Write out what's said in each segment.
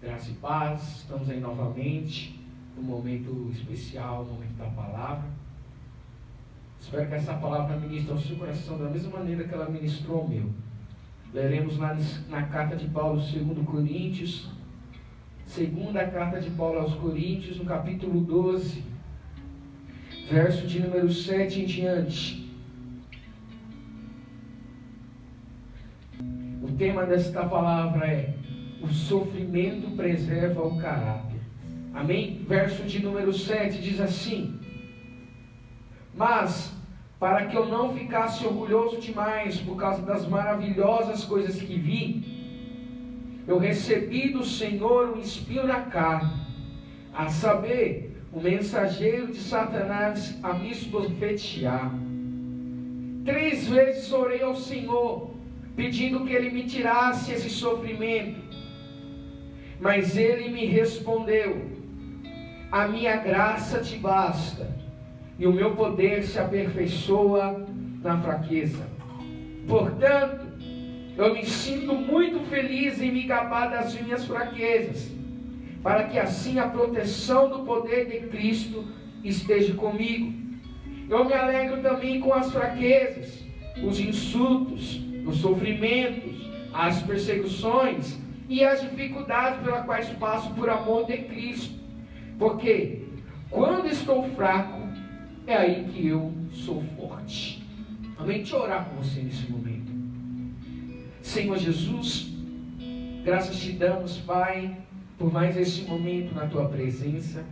Graça e paz, estamos aí novamente, num momento especial, no momento da palavra. Espero que essa palavra ministre ao seu coração da mesma maneira que ela ministrou ao meu. Leremos na carta de Paulo, 2 Coríntios, segunda carta de Paulo aos Coríntios, no capítulo 12, verso de número 7 em diante. O tema desta palavra é: o sofrimento preserva o caráter. Amém? Verso de número 7 diz assim: mas, para que eu não ficasse orgulhoso demais por causa das maravilhosas coisas que vi, eu recebi do Senhor um espinho na carne, a saber, o mensageiro de Satanás a me esbofetear. 3 vezes orei ao Senhor, pedindo que Ele me tirasse esse sofrimento. Mas Ele me respondeu: a minha graça te basta, e o meu poder se aperfeiçoa na fraqueza. Portanto, eu me sinto muito feliz em me gabar das minhas fraquezas, para que assim a proteção do poder de Cristo esteja comigo. Eu me alegro também com as fraquezas, os insultos, os sofrimentos, as perseguições e as dificuldades pelas quais passo por amor de Cristo, porque quando estou fraco, é aí que eu sou forte. Amém? Deixa eu orar com você nesse momento. Senhor Jesus, graças te damos, Pai, por mais esse momento na tua presença,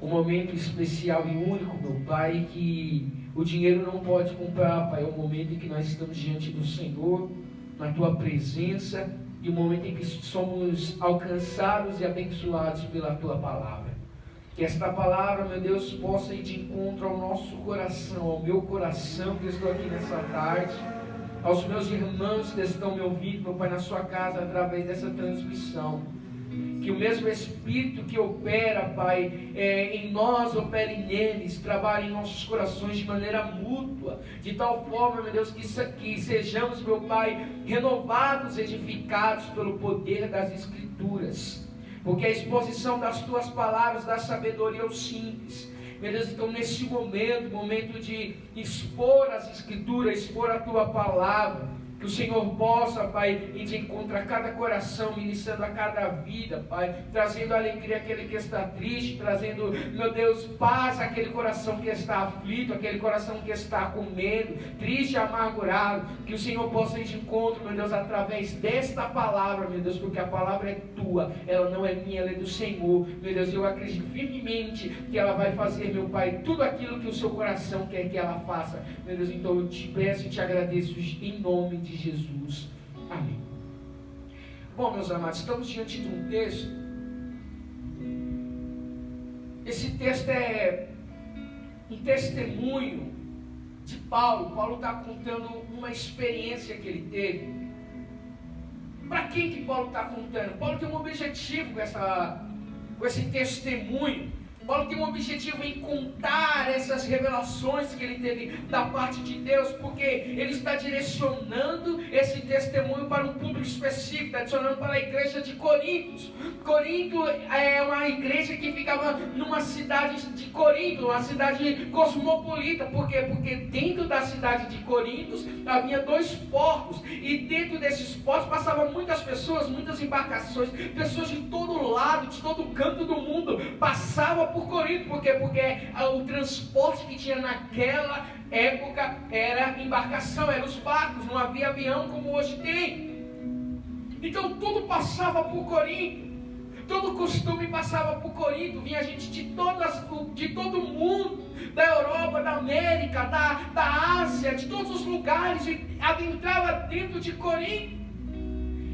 um momento especial e único, meu Pai, que o dinheiro não pode comprar, Pai. É o momento em que nós estamos diante do Senhor, na tua presença, e o momento em que somos alcançados e abençoados pela tua palavra. Que esta palavra, meu Deus, possa ir de encontro ao nosso coração, ao meu coração que estou aqui nessa tarde, aos meus irmãos que estão me ouvindo, meu Pai, na sua casa, através dessa transmissão. Que o mesmo Espírito que opera, Pai, em nós, opere neles, trabalhe em nossos corações de maneira mútua, de tal forma, meu Deus, que sejamos, meu Pai, renovados, edificados pelo poder das Escrituras. Porque a exposição das tuas palavras dá sabedoria aos simples. Meu Deus, então nesse momento de expor as Escrituras, expor a tua palavra, que o Senhor possa, Pai, ir de encontro a cada coração, ministrando a cada vida, Pai, trazendo alegria àquele que está triste, trazendo, meu Deus, paz àquele coração que está aflito, aquele coração que está com medo, triste e amargurado. Que o Senhor possa ir de encontro, meu Deus, através desta palavra, meu Deus, porque a palavra é tua, ela não é minha, ela é do Senhor. Meu Deus, eu acredito firmemente que ela vai fazer, meu Pai, tudo aquilo que o seu coração quer que ela faça. Meu Deus, então eu te peço e te agradeço em nome de Jesus. Amém. Bom, meus amados, estamos diante de um texto. Esse texto é um testemunho de Paulo. Paulo está contando uma experiência que ele teve. Para quem que Paulo está contando? Paulo tem um objetivo com esse testemunho. Paulo tem um objetivo em contar essas revelações que ele teve da parte de Deus, porque ele está direcionando esse testemunho para um público específico, está direcionando para a igreja de Corinto. Corinto é uma igreja que ficava numa cidade de Corinto, uma cidade cosmopolita. Por quê? Porque dentro da cidade de Corinto havia 2 portos, e dentro desses portos passavam muitas pessoas, muitas embarcações, pessoas de todo lado, de todo canto do mundo, passavam por Corinto. Por quê? Porque o transporte que tinha naquela época era embarcação, eram os barcos, não havia avião como hoje tem. Então tudo passava por Corinto, todo costume passava por Corinto. Vinha gente de todo mundo, da Europa, da América, da Ásia, de todos os lugares, e adentrava dentro de Corinto.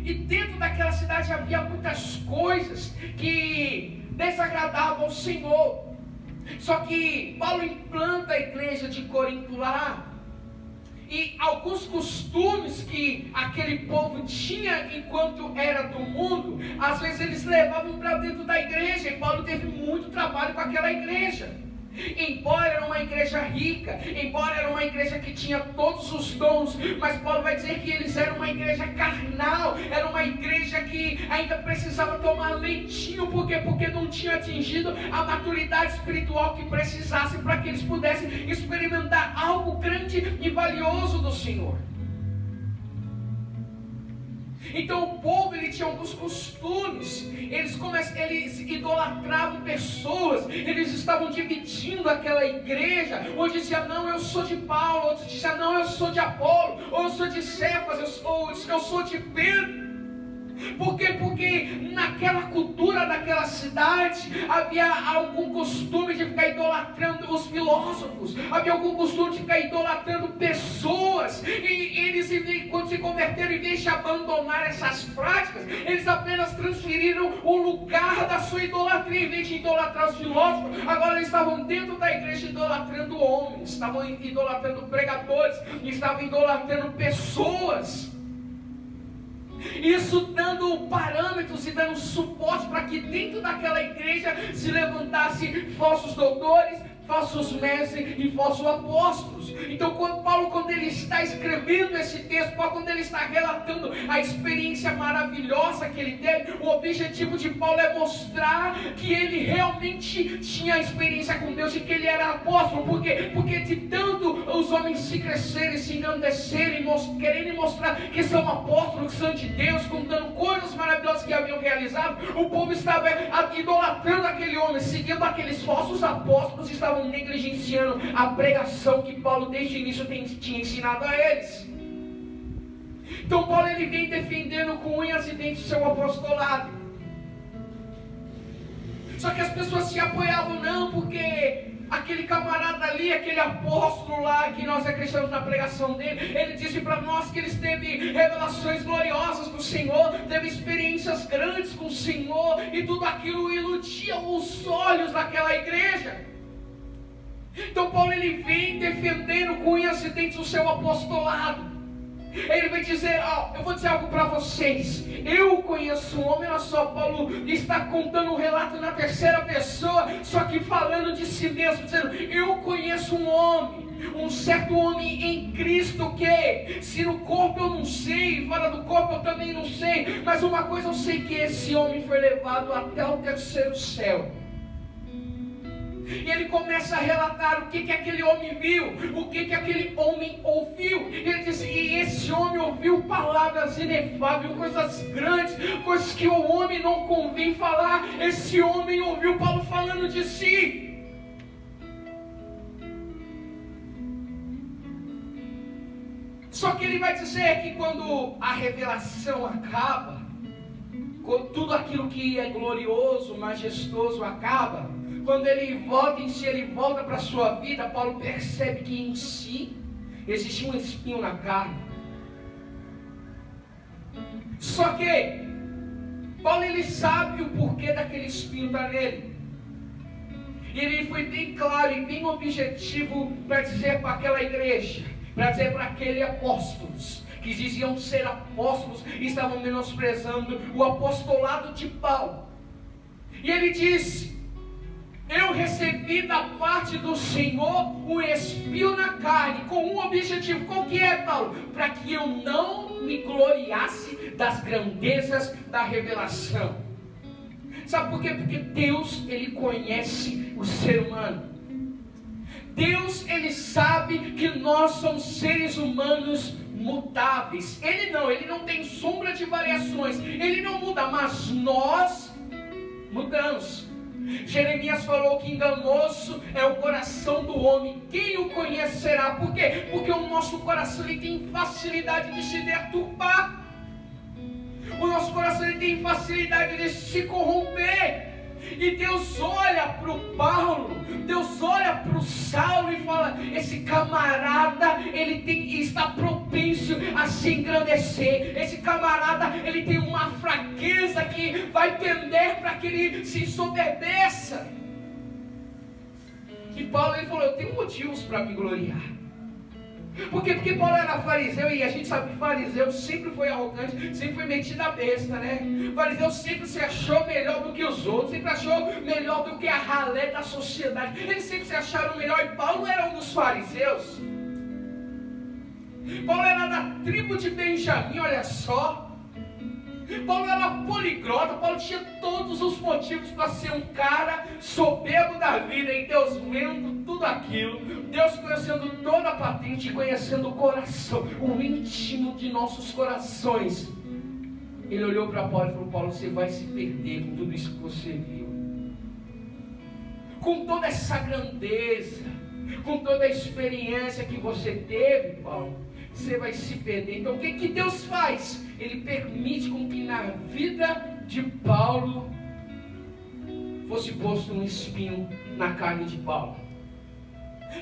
E dentro daquela cidade havia muitas coisas que desagradavam ao Senhor. Só que Paulo implanta a igreja de Corinto lá, e alguns costumes que aquele povo tinha enquanto era do mundo, às vezes eles levavam para dentro da igreja, e Paulo teve muito trabalho com aquela igreja. Embora era uma igreja rica, embora era uma igreja que tinha todos os dons, mas Paulo vai dizer que eles eram uma igreja carnal, era uma igreja que ainda precisava tomar tomar leitinho, por quê? Porque não tinha atingido a maturidade espiritual que precisasse para que eles pudessem experimentar algo grande e valioso do Senhor. Então o povo, ele tinha alguns costumes, eles idolatravam pessoas, eles estavam dividindo aquela igreja, um dizia, não, eu sou de Paulo, outro dizia, não, eu sou de Apolo, ou eu sou de Cefas, eu sou de Pedro. Por quê? Porque naquela cultura daquela cidade havia algum costume de ficar idolatrando os filósofos, havia algum costume de ficar idolatrando pessoas, e eles, quando se converteram, em vez de abandonar essas práticas, eles apenas transferiram o lugar da sua idolatria. Em vez de idolatrar os filósofos, agora eles estavam dentro da igreja idolatrando homens, estavam idolatrando pregadores, estavam idolatrando pessoas. Isso dando parâmetros e dando suporte para que dentro daquela igreja se levantasse falsos doutores, falsos mestres e falsos apóstolos. Então quando ele está escrevendo esse texto, quando ele está relatando a experiência maravilhosa que ele teve, o objetivo de Paulo é mostrar que ele realmente tinha a experiência com Deus e que ele era apóstolo. Por quê? Porque de tanto os homens se crescerem, se engrandecerem, querendo mostrar que são apóstolos, que são de Deus, contando coisas maravilhosas que haviam realizado, o povo estava idolatrando aquele homem, seguindo aqueles falsos apóstolos, estavam negligenciando a pregação que Paulo desde o início tinha ensinado a eles. Então Paulo, ele vem defendendo com unhas e dentes o seu apostolado. Só que as pessoas se apoiavam, não, porque aquele camarada ali, aquele apóstolo lá, que nós acreditamos na pregação dele, ele disse para nós que ele teve revelações gloriosas do Senhor, teve experiências grandes com o Senhor, e tudo aquilo iludia os olhos daquela igreja. Então Paulo, ele vem defendendo com unhas e dentes o seu apostolado. Ele vai dizer, eu vou dizer algo para vocês. Eu conheço um homem, olha só, Paulo está contando um relato na terceira pessoa, só que falando de si mesmo, dizendo, eu conheço um homem, um certo homem em Cristo, que se no corpo eu não sei, fora do corpo eu também não sei, mas uma coisa eu sei, que esse homem foi levado até o terceiro céu. E ele começa a relatar o que aquele homem viu, o que aquele homem ouviu. Ele diz, e esse homem ouviu palavras inefáveis, coisas grandes, coisas que o homem não convém falar. Esse homem ouviu Paulo falando de si. Só que ele vai dizer que quando a revelação acaba, quando tudo aquilo que é glorioso, majestoso acaba, quando ele volta em si, ele volta para a sua vida, Paulo percebe que em si existe um espinho na carne. Só que Paulo, ele sabe o porquê daquele espinho estar nele. E ele foi bem claro e bem objetivo para dizer para aquela igreja, para dizer para aqueles apóstolos que diziam ser apóstolos e estavam menosprezando o apostolado de Paulo. E ele disse, eu recebi da parte do Senhor um espinho na carne, com um objetivo. Qual que é, Paulo? Para que eu não me gloriasse das grandezas da revelação. Sabe por quê? Porque Deus, ele conhece o ser humano. Deus, ele sabe que nós somos seres humanos mutáveis. Ele não tem sombra de variações. Ele não muda, mas nós mudamos. Jeremias falou que enganoso é o coração do homem, quem o conhecerá? Por quê? Porque o nosso coração, ele tem facilidade de se deturpar. O nosso coração, ele tem facilidade de se corromper. E Deus olha para o Paulo, Deus olha para o Saulo e fala, esse camarada, ele está propenso a se engrandecer. Esse camarada, ele tem uma fraqueza que vai tender para que ele se ensoberbeça. E Paulo, ele falou, eu tenho motivos para me gloriar. Por quê? Porque Paulo era fariseu, e a gente sabe que fariseu sempre foi arrogante, sempre foi metido a besta, né? O fariseu sempre se achou melhor do que os outros, sempre achou melhor do que a ralé da sociedade. Eles sempre se acharam melhor, e Paulo era um dos fariseus. Paulo era da tribo de Benjamim, olha só. Paulo era poliglota, Paulo tinha todo todos os motivos para ser um cara soberbo da vida. E Deus vendo tudo aquilo, Deus conhecendo toda a patente, conhecendo o coração, o íntimo de nossos corações, Ele olhou para Paulo e falou: Paulo, você vai se perder com tudo isso que você viu, com toda essa grandeza, com toda a experiência que você teve, Paulo, você vai se perder. Então o que Deus faz? Ele permite com que na vida de Paulo fosse posto um espinho na carne de Paulo.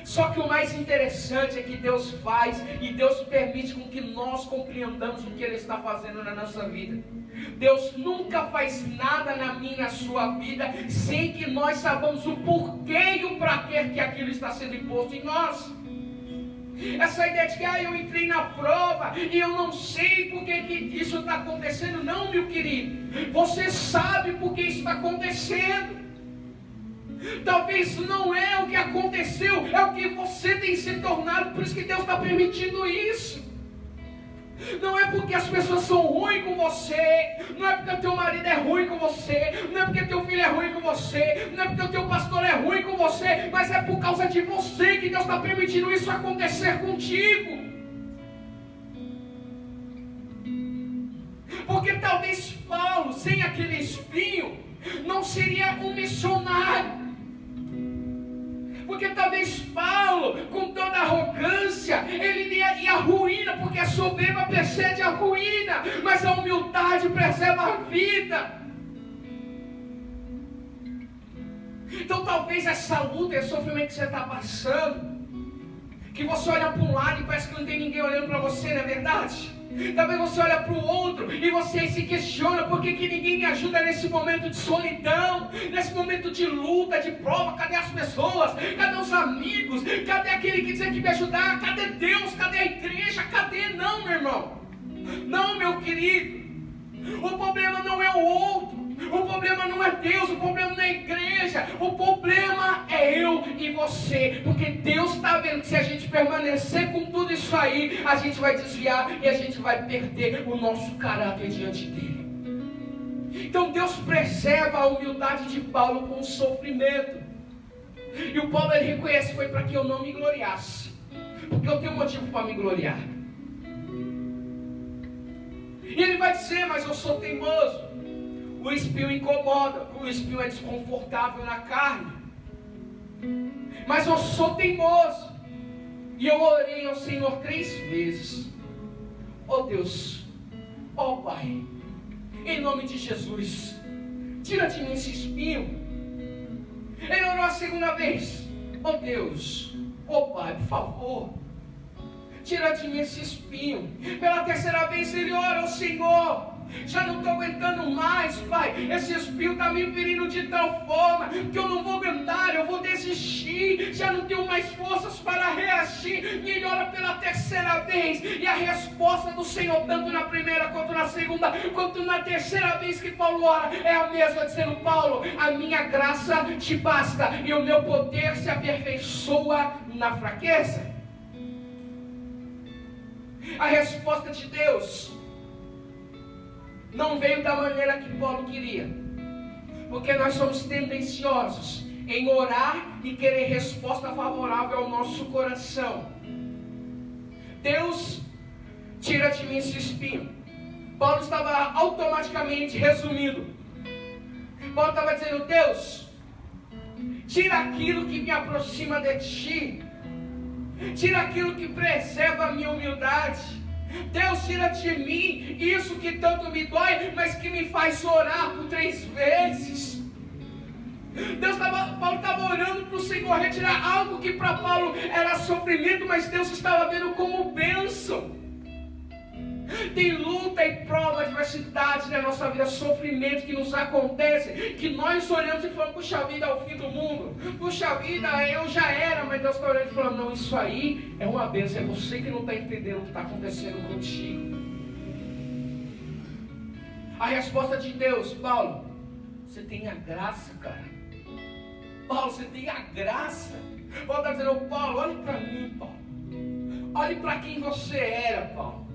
Só que o mais interessante é que Deus faz e Deus permite com que nós compreendamos o que Ele está fazendo na nossa vida. Deus nunca faz nada na minha e na sua vida sem que nós saibamos o porquê e o para que aquilo está sendo imposto em nós. Essa ideia de que eu entrei na prova e eu não sei por que isso está acontecendo. Não, meu querido, você sabe por que isso está acontecendo. Talvez não é o que aconteceu, é o que você tem se tornado. Por isso que Deus está permitindo isso. Não é porque as pessoas são ruins com você, não é porque o teu marido é ruim com você, não é porque teu filho é ruim com você, não é porque o teu pastor é ruim com você, mas é por causa de você que Deus está permitindo isso acontecer contigo. Porque talvez Paulo, sem aquele espinho, não seria um missionário. Porque talvez Paulo, com toda a arrogância, ele ia à ruína, porque a soberba precede a ruína, mas a humildade preserva a vida. Então talvez essa luta, esse sofrimento que você está passando, que você olha para um lado e parece que não tem ninguém olhando para você, não é verdade? Talvez você olha para o outro e você se questiona: por que ninguém me ajuda nesse momento de solidão, nesse momento de luta, de prova? Cadê as pessoas? Cadê os amigos? Cadê aquele que dizia que me ajudar? Cadê Deus? Cadê a igreja? Cadê? Não, meu irmão. Não, meu querido. O problema não é o outro. O problema não é Deus, o problema não é a igreja, o problema é eu e você, porque Deus está vendo que se a gente permanecer com tudo isso aí, a gente vai desviar e a gente vai perder o nosso caráter diante dele. Então Deus preserva a humildade de Paulo com o sofrimento, e o Paulo ele reconhece: foi para que eu não me gloriasse, porque eu tenho motivo para me gloriar. E ele vai dizer: mas eu sou teimoso. O espinho incomoda, o espinho é desconfortável na carne, mas eu sou teimoso. E eu orei ao Senhor 3 vezes. Oh Deus, oh Pai, em nome de Jesus, tira de mim esse espinho. Ele orou a 2ª vez: oh Deus, oh Pai, por favor, tira de mim esse espinho. Pela 3ª vez ele ora ao Senhor: já não estou aguentando mais, Pai, esse espinho está me ferindo de tal forma que eu não vou aguentar, eu vou desistir, já não tenho mais forças para reagir. E ele ora pela 3ª vez, e a resposta do Senhor, tanto na primeira quanto na segunda, quanto na 3ª vez que Paulo ora, é a mesma, dizendo: Paulo, a minha graça te basta, e o meu poder se aperfeiçoa na fraqueza. A resposta de Deus não veio da maneira que Paulo queria, porque nós somos tendenciosos em orar e querer resposta favorável ao nosso coração. Deus, tira de mim esse espinho. Paulo estava automaticamente resumindo. Paulo estava dizendo: Deus, tira aquilo que me aproxima de ti, tira aquilo que preserva a minha humildade. Deus, tira de mim isso que tanto me dói, mas que me faz orar por 3 vezes. Paulo estava orando para o Senhor retirar algo que para Paulo era sofrimento, mas Deus estava vendo como bênção. Tem luta e prova, adversidade na nossa vida, sofrimento que nos acontece, que nós olhamos e falamos: puxa vida, é o fim do mundo, puxa vida, eu já era. Mas Deus está olhando e falando: não, isso aí é uma bênção, é você que não está entendendo o que está acontecendo contigo. A resposta de Deus: Paulo, você tem a graça, cara. Paulo, você tem a graça. Paulo está dizendo: Paulo, olhe para mim, Paulo, olhe para quem você era, Paulo.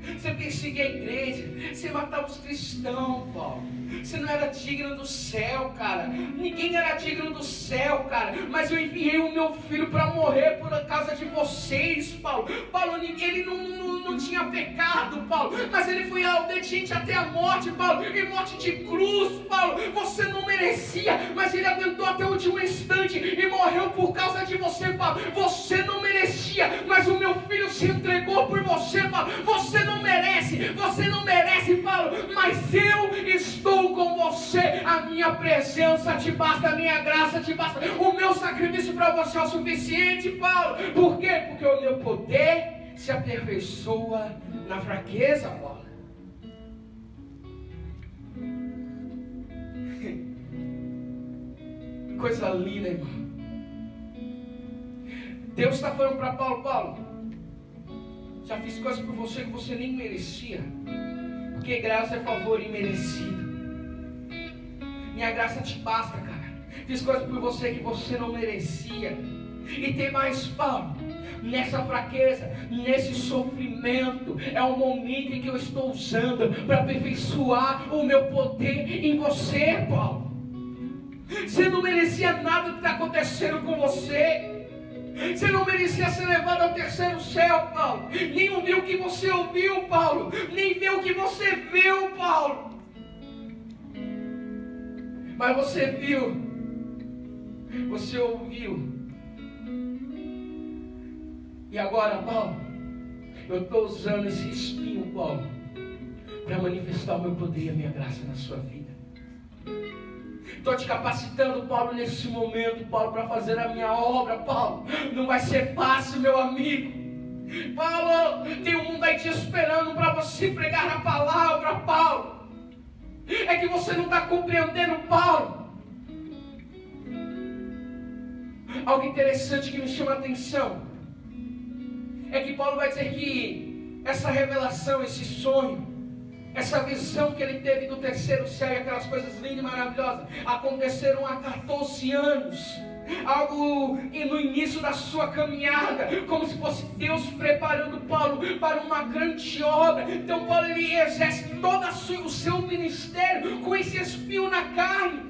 Você perseguia a igreja, você matava os cristãos, Paulo. Você não era digno do céu, cara. Ninguém era digno do céu, cara. Mas eu enviei o meu filho para morrer por causa de vocês, Paulo. Paulo, ele não tinha pecado, Paulo. Mas ele foi obediente até a morte, Paulo. E morte de cruz, Paulo. Você não merecia, mas ele aguentou até o último instante e morreu por causa de você, Paulo. Você não merecia, mas o meu filho se entregou por você, Paulo. Você não merece, Paulo. Mas eu estou com você, a minha presença te basta, a minha graça te basta, o meu sacrifício para você é o suficiente, Paulo. Por quê? Porque o meu poder se aperfeiçoa na fraqueza, Paulo. Coisa linda, irmão. Deus está falando para Paulo: Paulo, já fiz coisas por você que você nem merecia, porque graça é favor imerecido. Minha graça te basta, cara. Fiz coisas por você que você não merecia. E tem mais, Paulo. Nessa fraqueza, nesse sofrimento, é o momento em que eu estou usando para aperfeiçoar o meu poder em você, Paulo. Você não merecia nada que está acontecendo com você. Você não merecia ser levado ao terceiro céu, Paulo. Nem ouvir o que você ouviu, Paulo. Nem ver o que você viu, Paulo. Mas você viu, você ouviu. E agora, Paulo, eu estou usando esse espinho, Paulo, para manifestar o meu poder e a minha graça na sua vida. Estou te capacitando, Paulo, nesse momento, Paulo, para fazer a minha obra, Paulo. Não vai ser fácil, meu amigo. Paulo, tem um mundo aí te esperando para você pregar a palavra, Paulo. É que você não está compreendendo, Paulo. Algo interessante que me chama a atenção é que Paulo vai dizer que essa revelação, esse sonho, essa visão que ele teve do terceiro céu e aquelas coisas lindas e maravilhosas aconteceram há 14 anos. Algo no início da sua caminhada, como se fosse Deus preparando Paulo para uma grande obra. Então Paulo, ele exerce todo o seu ministério com esse espinho na carne.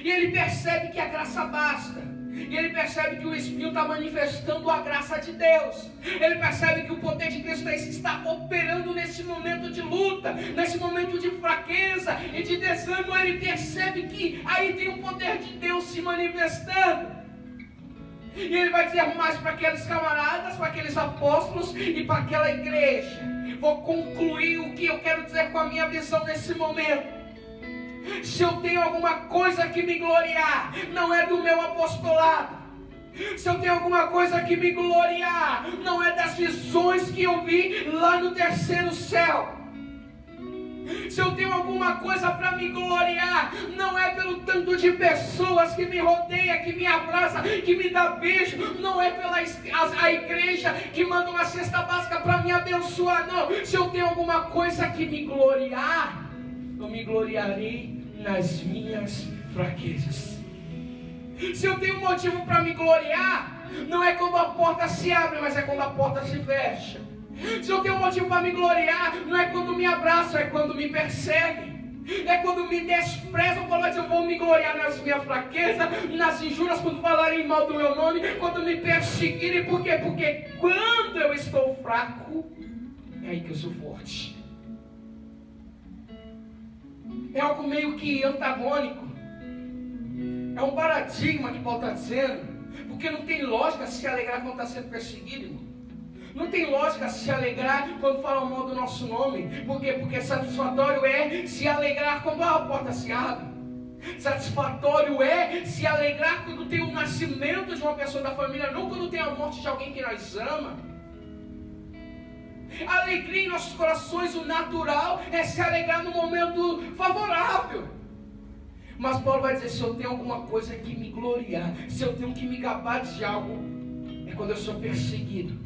E ele percebe que a graça basta. E ele percebe que o espinho está manifestando a graça de Deus. Ele percebe que o poder de Cristo está operando nesse momento de luta, nesse momento de fraqueza e de desânimo. Ele percebe que aí tem o poder de Deus se manifestando. E ele vai dizer mais para aqueles camaradas, para aqueles apóstolos e para aquela igreja. Vou concluir o que eu quero dizer com a minha visão nesse momento. Se eu tenho alguma coisa que me gloriar, não é do meu apostolado. Se eu tenho alguma coisa que me gloriar, não é das visões que eu vi lá no terceiro céu. Se eu tenho alguma coisa para me gloriar, não é pelo tanto de pessoas que me rodeia, que me abraça, que me dá beijo. Não é pela a igreja que manda uma cesta básica para me abençoar, não. Se eu tenho alguma coisa que me gloriar, eu me gloriarei nas minhas fraquezas. Se eu tenho motivo para me gloriar, não é quando a porta se abre, mas é quando a porta se fecha. Se eu tenho motivo para me gloriar, não é quando me abraçam, é quando me perseguem. É quando me desprezam, mas eu vou me gloriar nas minhas fraquezas, nas injúrias, quando falarem mal do meu nome, quando me perseguirem. Por quê? Porque quando eu estou fraco, é aí que eu sou forte. É algo meio que antagônico. É um paradigma que Paulo está dizendo. Porque não tem lógica se alegrar quando está sendo perseguido, irmão. Não tem lógica se alegrar quando falam mal do nosso nome. Por quê? Porque satisfatório é se alegrar quando a porta se abre. Satisfatório é se alegrar quando tem o nascimento de uma pessoa da família, não quando tem a morte de alguém que nós amamos. A alegria em nossos corações, o natural é se alegrar no momento favorável. Mas Paulo vai dizer, se eu tenho alguma coisa que me gloriar, se eu tenho que me gabar de algo, é quando eu sou perseguido,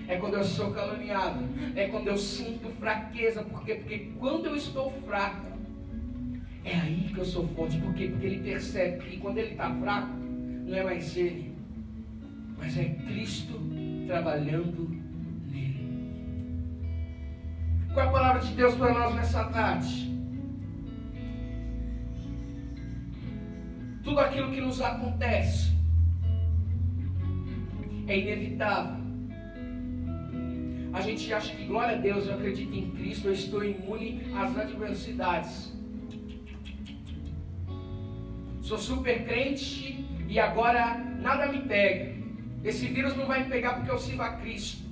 é quando eu sou caluniado, é quando eu sinto fraqueza. Por quê? Porque quando eu estou fraco, é aí que eu sou forte. Por quê? Porque ele percebe que quando ele está fraco, não é mais ele, mas é Cristo trabalhando Qual é a palavra de Deus para nós nessa tarde? Tudo aquilo que nos acontece é inevitável. A gente acha que, glória a Deus, eu acredito em Cristo, eu estou imune às adversidades. Sou super crente e agora nada me pega. Esse vírus não vai me pegar porque eu sirvo a Cristo.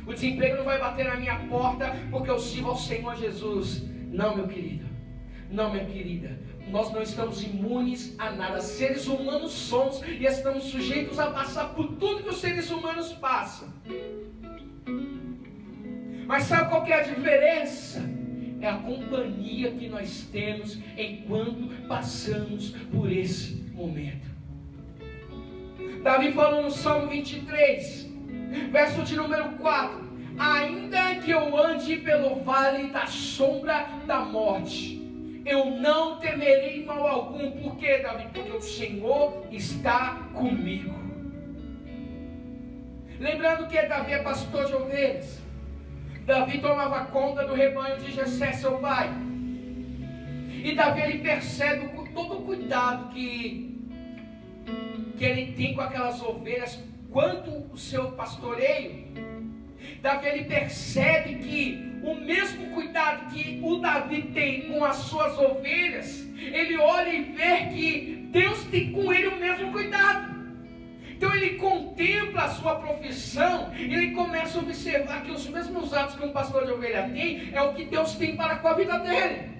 O desemprego não vai bater na minha porta porque eu sirvo ao Senhor Jesus. Não, meu querido. Não, minha querida. Nós não estamos imunes a nada. Seres humanos somos e estamos sujeitos a passar por tudo que os seres humanos passam. Mas sabe qual que é a diferença? É a companhia que nós temos enquanto passamos por esse momento. Davi falou no Salmo 23, verso de número 4: ainda que eu ande pelo vale da sombra da morte, eu não temerei mal algum. Por quê, Davi? Porque o Senhor está comigo. Lembrando que Davi é pastor de ovelhas. Davi tomava conta do rebanho de Jessé, seu pai. E Davi, ele percebe todo o cuidado que ele tem com aquelas ovelhas, quanto o seu pastoreio. Davi, ele percebe que o mesmo cuidado que o Davi tem com as suas ovelhas, ele olha e vê que Deus tem com ele o mesmo cuidado. Então ele contempla a sua profissão, ele começa a observar que os mesmos atos que um pastor de ovelha tem, é o que Deus tem para com a vida dele.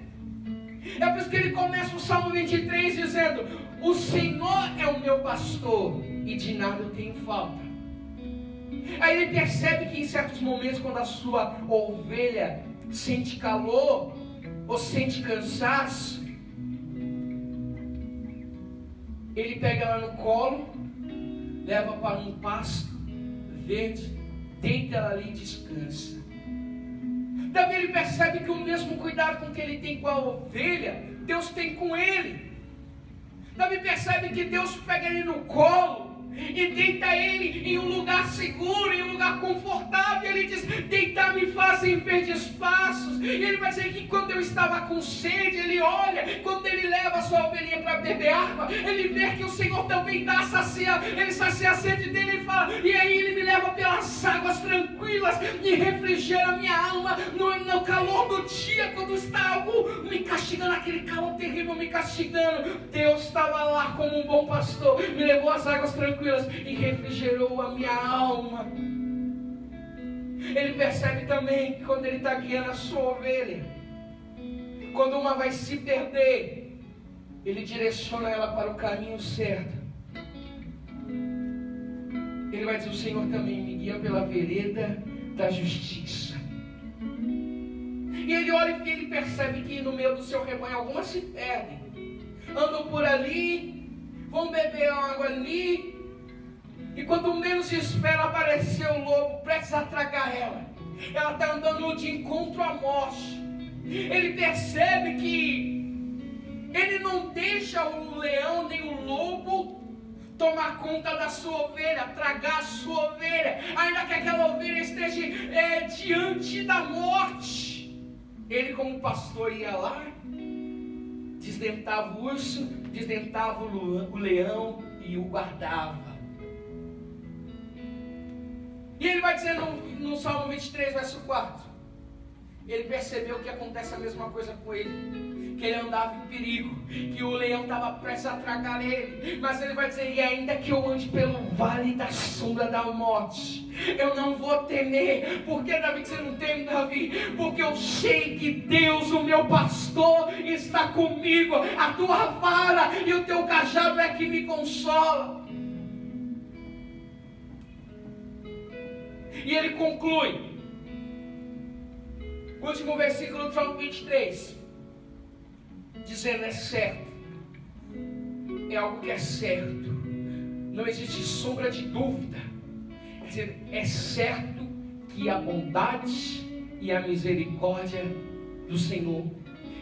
É por isso que ele começa o Salmo 23 dizendo: o Senhor é o meu pastor e de nada eu tenho falta. Aí ele percebe que em certos momentos, quando a sua ovelha sente calor ou sente cansaço, ele pega ela no colo, leva para um pasto verde, deita ela ali e descansa. Davi, ele percebe que o mesmo cuidado com que ele tem com a ovelha, Deus tem com ele. Davi percebe que Deus pega ele no colo e deita ele em um lugar seguro, em um lugar confortável. Ele diz: deitar-me faz em verdes passos. E ele vai dizer que quando eu estava com sede, ele olha, quando ele leva a sua ovelhinha para beber água, ele vê que o Senhor também dá ele sacia a sede dele e fala: e aí ele me leva pelas águas tranquilas e refrigera minha alma no calor do dia, quando está algo me castigando, aquele calor terrível me castigando. Deus estava lá como um bom pastor, me levou às águas tranquilas e refrigerou a minha alma. Ele percebe também que quando ele está guiando a sua ovelha, quando uma vai se perder, ele direciona ela para o caminho certo. Ele vai dizer: o Senhor também me guia pela vereda da justiça. E ele olha e ele percebe que no meio do seu rebanho algumas se perdem, andam por ali, vão beber água ali, e quando menos espera, apareceu o lobo, prestes a tragar ela. Ela está andando de encontro à morte. Ele percebe que ele não deixa o leão nem o lobo tomar conta da sua ovelha, tragar a sua ovelha, ainda que aquela ovelha esteja diante da morte. Ele, como pastor, ia lá, desdentava o urso, desdentava o leão e o guardava. E ele vai dizer no Salmo 23, verso 4, ele percebeu que acontece a mesma coisa com ele, que ele andava em perigo, que o leão estava prestes a tragar ele, mas ele vai dizer: e ainda que eu ande pelo vale da sombra da morte, eu não vou temer. Por que, Davi, que você não teme, Davi? Porque eu sei que Deus, o meu pastor, está comigo, a tua vara e o teu cajado é que me consola. E ele conclui, o último versículo do Salmo 23, dizendo: é certo, é algo que é certo, não existe sombra de dúvida. Quer dizer, é certo que a bondade e a misericórdia do Senhor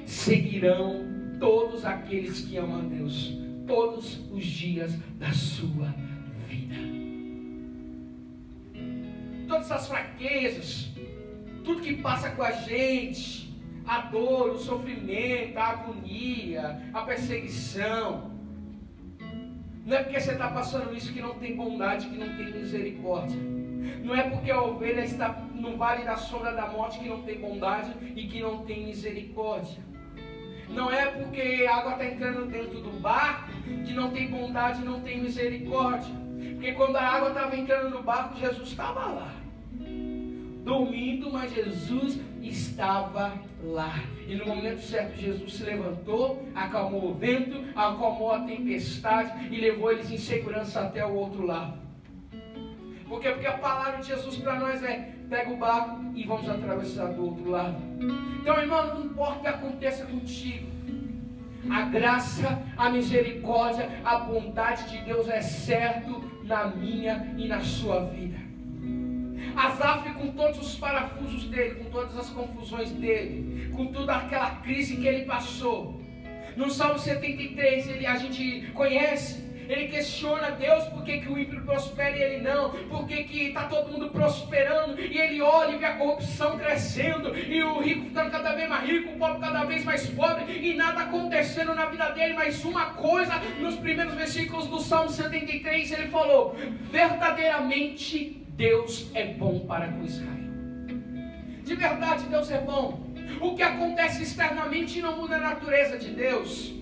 seguirão todos aqueles que amam a Deus, todos os dias da sua vida. Todas as fraquezas, tudo que passa com a gente, a dor, o sofrimento, a agonia, a perseguição, não é porque você está passando isso que não tem bondade, que não tem misericórdia. Não é porque a ovelha está no vale da sombra da morte que não tem bondade e que não tem misericórdia. Não é porque a água está entrando dentro do barco que não tem bondade e não tem misericórdia. Porque quando a água estava entrando no barco, Jesus estava lá, dormindo, mas Jesus estava lá. E no momento certo Jesus se levantou, acalmou o vento, acalmou a tempestade e levou eles em segurança até o outro lado. Por quê? Porque a palavra de Jesus para nós é: pega o barco e vamos atravessar do outro lado. Então, irmão, não importa o que aconteça contigo, a graça, a misericórdia, a bondade de Deus é certo na minha e na sua vida. Asaf, com todos os parafusos dele, com todas as confusões dele, com toda aquela crise que ele passou, no Salmo 73 a gente conhece. Ele questiona Deus, por que o ímpio prospera e ele não? Por que está todo mundo prosperando? E ele olha e vê a corrupção crescendo, e o rico ficando cada vez mais rico, o pobre cada vez mais pobre, e nada acontecendo na vida dele. Mas uma coisa, nos primeiros versículos do Salmo 73, ele falou: verdadeiramente Deus é bom para com Israel. De verdade Deus é bom. O que acontece externamente não muda a natureza de Deus.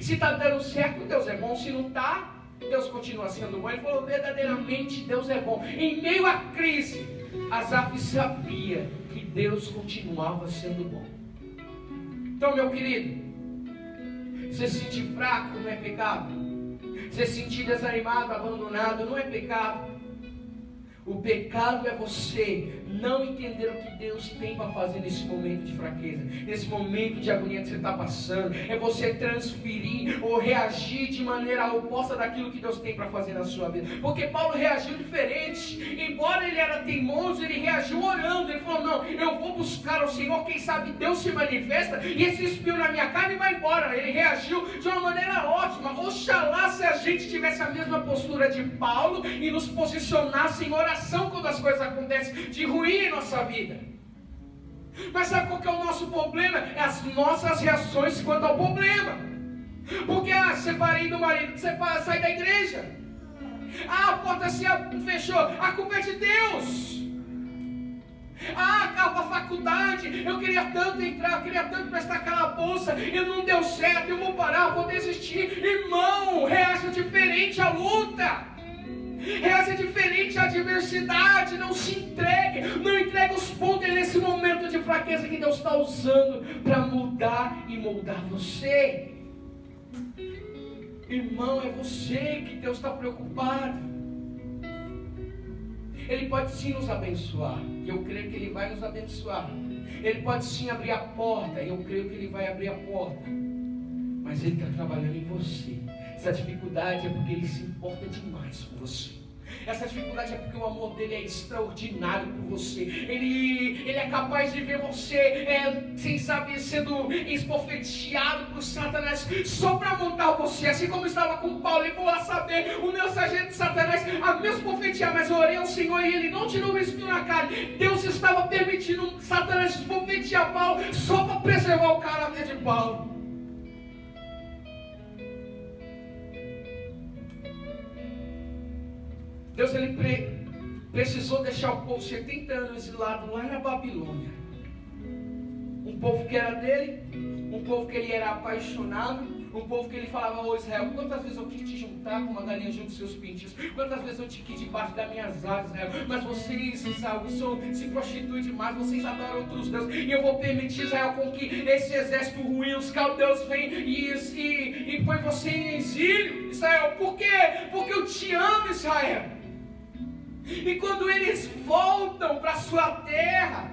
Se está dando certo, Deus é bom. Se não está, Deus continua sendo bom. Ele falou: verdadeiramente Deus é bom. Em meio à crise, Asaf sabia que Deus continuava sendo bom. Então, meu querido, você se sentir fraco não é pecado. Você se sentir desanimado, abandonado, não é pecado. O pecado é você não entender o que Deus tem para fazer nesse momento de fraqueza, nesse momento de agonia que você está passando. É você transferir ou reagir de maneira oposta daquilo que Deus tem para fazer na sua vida. Porque Paulo reagiu diferente. Embora ele era teimoso, ele reagiu orando. Ele falou: não, eu vou buscar ao Senhor, quem sabe Deus se manifesta e esse espinho na minha carne vai embora. Ele reagiu de uma maneira ótima. Oxalá se a gente tivesse a mesma postura de Paulo e nos posicionasse em oração quando as coisas acontecem de ruim em nossa vida. Mas sabe qual que é o nosso problema? É as nossas reações quanto ao problema. Porque, separei do marido, sai da igreja. A porta se fechou, a culpa é de Deus. Acaba a faculdade, eu queria tanto entrar, eu queria tanto prestar aquela bolsa, e não deu certo, eu vou parar, eu vou desistir. Irmão, reaja diferente à luta. Essa é diferente à adversidade. Não se entregue, não entregue os pontos nesse momento de fraqueza que Deus está usando para mudar e moldar você. Irmão, é você que Deus está preocupado. Ele pode sim nos abençoar, e eu creio que Ele vai nos abençoar. Ele pode sim abrir a porta, e eu creio que Ele vai abrir a porta. Mas Ele está trabalhando em você. Essa dificuldade é porque Ele se importa demais com você. Essa dificuldade é porque o amor dele é extraordinário por você. Ele é capaz de ver você, sem saber, sendo esbofeteado por Satanás, só para montar você. Assim como estava com Paulo, ele falou: a saber, o meu sargento de Satanás a me esbofetear, mas eu orei ao Senhor e ele não tirou o espinho na carne. Deus estava permitindo Satanás esbofetear Paulo só para preservar o caráter de Paulo. Deus precisou deixar o povo 70 anos exilado lá na Babilônia. Um povo que era dele, um povo que ele era apaixonado, um povo que ele falava: ô Israel, quantas vezes eu quis te juntar com uma galinha junto dos seus pintinhos, quantas vezes eu te quis debaixo das minhas asas, Israel, mas vocês, Israel, se prostituem demais, vocês adoram outros deuses, e eu vou permitir, Israel, com que esse exército ruim, os caldeus venham e põe você em exílio, Israel. Por quê? Porque eu te amo, Israel. E quando eles voltam para a sua terra,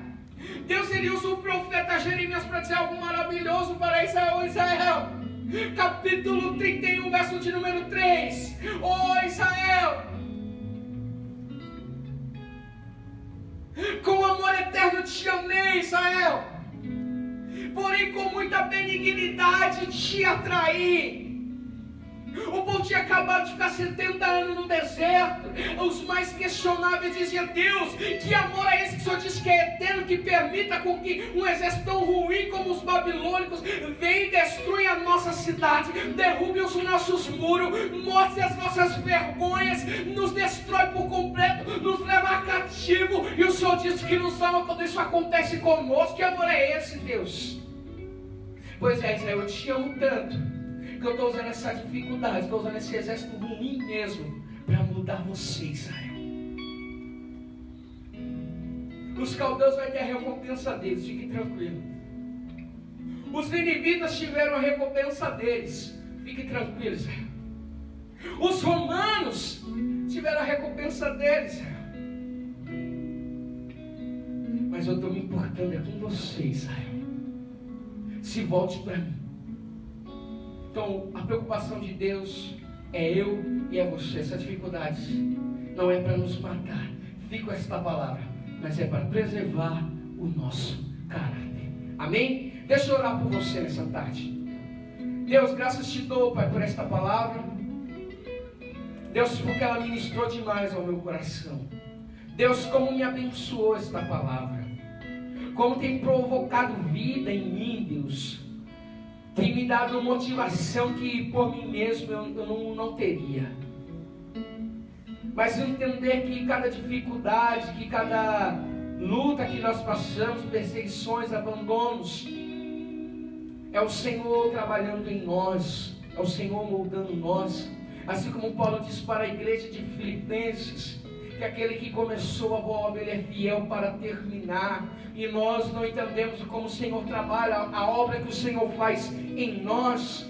Deus ele usa o profeta Jeremias para dizer algo maravilhoso para Israel. Israel, capítulo 31, verso de número 3. Ó Israel, com amor eterno te amei, Israel, porém com muita benignidade te atraí. O povo tinha acabado de ficar 70 anos no deserto. Os mais questionáveis diziam: Deus, que amor é esse que o Senhor diz que é eterno, que permita com que um exército tão ruim como os babilônicos venha e destrua a nossa cidade, derrube os nossos muros, mostre as nossas vergonhas, nos destrói por completo, nos leva cativo, e o Senhor diz que nos ama quando isso acontece conosco. Que amor é esse, Deus? Pois é, Israel, eu te amo tanto que eu estou usando essa dificuldade, estou usando esse exército ruim mesmo para mudar você, Israel. Os caldeus vão ter a recompensa deles, fique tranquilo. Os ninivitas tiveram a recompensa deles, fique tranquilo, Israel. Os romanos tiveram a recompensa deles, Israel. Mas eu estou me importando é com você, Israel. Se volte para mim. Então, a preocupação de Deus é eu e é você. Essa dificuldade não é para nos matar, fica com esta palavra, mas é para preservar o nosso caráter. Amém? Deixa eu orar por você nessa tarde. Deus, graças te dou, Pai, por esta palavra. Deus, porque ela ministrou demais ao meu coração. Deus, como me abençoou esta palavra. Como tem provocado vida em mim, Deus. Tem me dado motivação que por mim mesmo eu não teria. Mas entender que cada dificuldade, que cada luta que nós passamos, perseguições, abandonos, é o Senhor trabalhando em nós, é o Senhor moldando nós. Assim como Paulo diz para a igreja de Filipenses, que aquele que começou a boa obra, ele é fiel para terminar. E nós não entendemos como o Senhor trabalha, a obra que o Senhor faz em nós.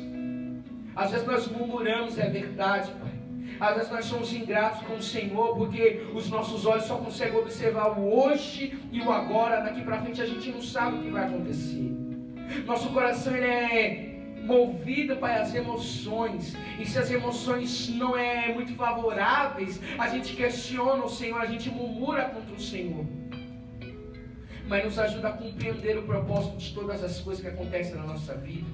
Às vezes nós murmuramos, é verdade, Pai. Às vezes nós somos ingratos com o Senhor, porque os nossos olhos só conseguem observar o hoje e o agora. Daqui para frente a gente não sabe o que vai acontecer. Nosso coração ele é movido, Pai, as emoções. E se as emoções não é muito favoráveis, a gente questiona o Senhor, a gente murmura contra o Senhor. Mas nos ajuda a compreender o propósito de todas as coisas que acontecem na nossa vida.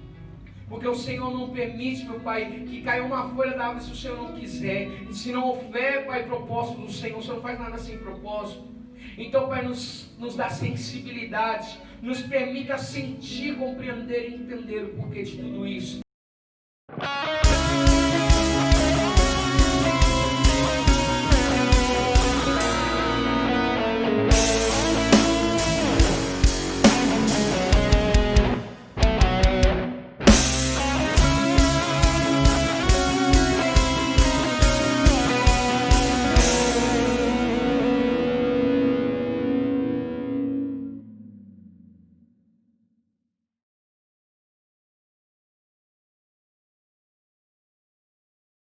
Porque o Senhor não permite, meu Pai, que caia uma folha da árvore se o Senhor não quiser. E se não houver, Pai, propósito do Senhor, o Senhor não faz nada sem propósito. Então, Pai, nos dá sensibilidade, nos permita sentir, compreender e entender o porquê de tudo isso.